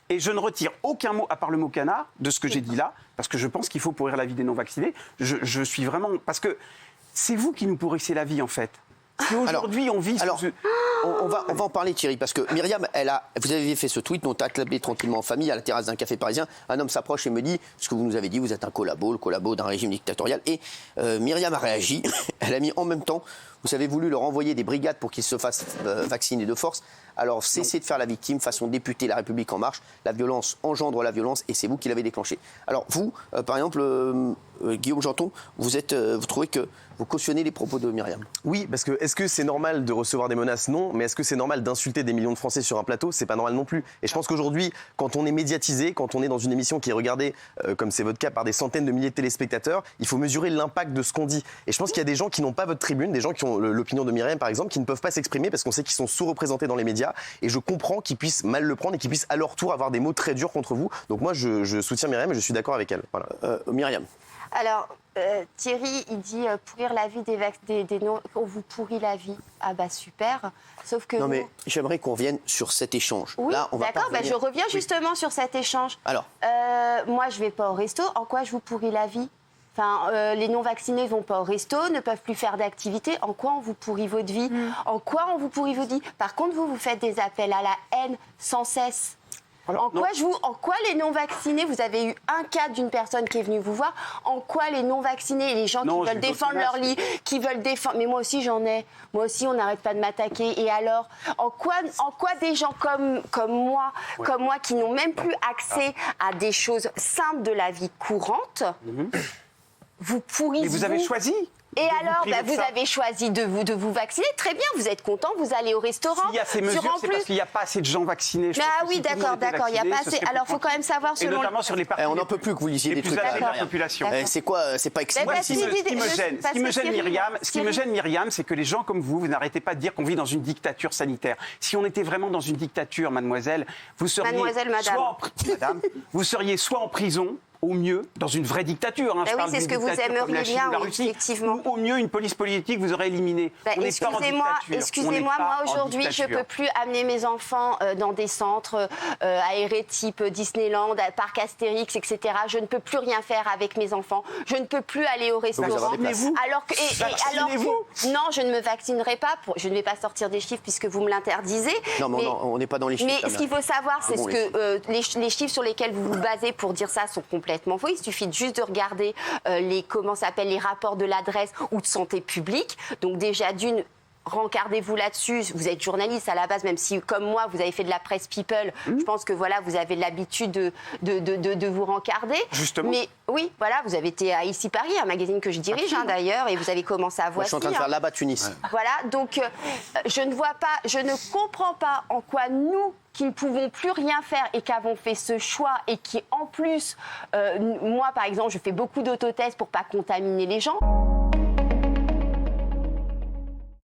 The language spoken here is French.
Et je ne retire aucun mot, à part le mot canard, de ce que j'ai dit là, parce que je pense qu'il faut pourrir la vie des non-vaccinés. Je suis vraiment... Parce que c'est vous qui nous pourrissez la vie, en fait. Si aujourd'hui on vit... On va en parler, Thierry, parce que Myriam, vous avez fait ce tweet, on t'a clapé tranquillement en famille à la terrasse d'un café parisien. Un homme s'approche et me dit ce que vous nous avez dit, vous êtes un collabo, le collabo d'un régime dictatorial. Et Myriam a réagi. Elle a mis en même temps, vous avez voulu leur envoyer des brigades pour qu'ils se fassent vacciner de force. Alors cessez de faire la victime, façon député La République En Marche. La violence engendre la violence et c'est vous qui l'avez déclenchée. Alors vous, par exemple, Guillaume Janton, vous trouvez que vous cautionnez les propos de Myriam? Oui, parce que est-ce que c'est normal de recevoir des menaces? Non. Mais est-ce que c'est normal d'insulter des millions de Français sur un plateau? C'est pas normal non plus. Et je pense qu'aujourd'hui, quand on est médiatisé, quand on est dans une émission qui est regardée, comme c'est votre cas, par des centaines de milliers de téléspectateurs, il faut mesurer l'impact de ce qu'on dit. Et je pense qu'il y a des gens qui n'ont pas votre tribune, des gens qui ont l'opinion de Myriam, par exemple, qui ne peuvent pas s'exprimer parce qu'on sait qu'ils sont sous-représentés dans les médias. Et je comprends qu'ils puissent mal le prendre et qu'ils puissent à leur tour avoir des mots très durs contre vous. Donc moi, je soutiens Myriam et je suis d'accord avec elle. Voilà. Myriam. Alors, Thierry, il dit pourrir la vie des non... On vous pourrit la vie. Ah bah super. Sauf que... Non mais j'aimerais qu'on revienne sur cet échange. Oui, d'accord, je reviens justement sur cet échange. Alors moi, je vais pas au resto. En quoi je vous pourris la vie? Enfin, les non-vaccinés ne vont pas au resto, ne peuvent plus faire d'activité. En quoi on vous pourrit votre vie? En quoi on vous pourrit votre vie? Par contre, vous faites des appels à la haine sans cesse. Alors, en quoi les non-vaccinés, vous avez eu un cas d'une personne qui est venue vous voir, en quoi les non-vaccinés, les gens qui veulent défendre leur lit, qui veulent défendre... Mais moi aussi j'en ai, moi aussi on n'arrête pas de m'attaquer. Et alors, en quoi des gens comme moi qui n'ont même plus accès à des choses simples de la vie courante, vous pourrissez... Mais vous avez choisi. Et alors, vous avez choisi de vous vacciner. Très bien, vous êtes content, vous allez au restaurant. S'il y a ces mesures, c'est parce qu'il n'y a pas assez de gens vaccinés. Oui, d'accord, il n'y a pas assez. Alors, il faut quand même savoir selon... Et notamment sur les parties... On n'en peut plus que vous lisiez des trucs. De la population. C'est quoi? C'est pas excellent. Ce qui me gêne, Myriam, c'est que les gens comme vous n'arrêtez pas de dire qu'on vit dans une dictature sanitaire. Si on était vraiment dans une dictature, mademoiselle, vous seriez... Mademoiselle, madame. Vous seriez soit en prison, au mieux, dans une vraie dictature. Oui, c'est ce que vous aimeriez bien, effectivement. Ou au mieux, une police politique vous aurait éliminé. Excusez-moi, moi aujourd'hui, je ne peux plus amener mes enfants dans des centres aérés type Disneyland, parc Astérix, etc. Je ne peux plus rien faire avec mes enfants. Je ne peux plus aller au restaurant. Non, je ne me vaccinerai pas. Je ne vais pas sortir des chiffres puisque vous me l'interdisez. Non, mais on n'est pas dans les chiffres. Mais ce qu'il faut savoir, c'est que les chiffres sur lesquels vous vous basez pour dire ça sont complètement faux. Il suffit juste de regarder les rapports de l'adresse ou de santé publique. Donc déjà d'une, rencardez-vous là-dessus. Vous êtes journaliste à la base, même si, comme moi, vous avez fait de la presse people. Je pense que voilà, vous avez l'habitude de vous rencarder. Justement. Mais oui, voilà, vous avez été à Ici Paris, un magazine que je dirige d'ailleurs, et vous avez commencé à Voici. Je suis en train de faire là-bas Tunis. Ouais. Voilà, donc je ne comprends pas en quoi nous, qui ne pouvons plus rien faire et qui avons fait ce choix et qui, en plus, moi, par exemple, je fais beaucoup d'autotests pour pas contaminer les gens.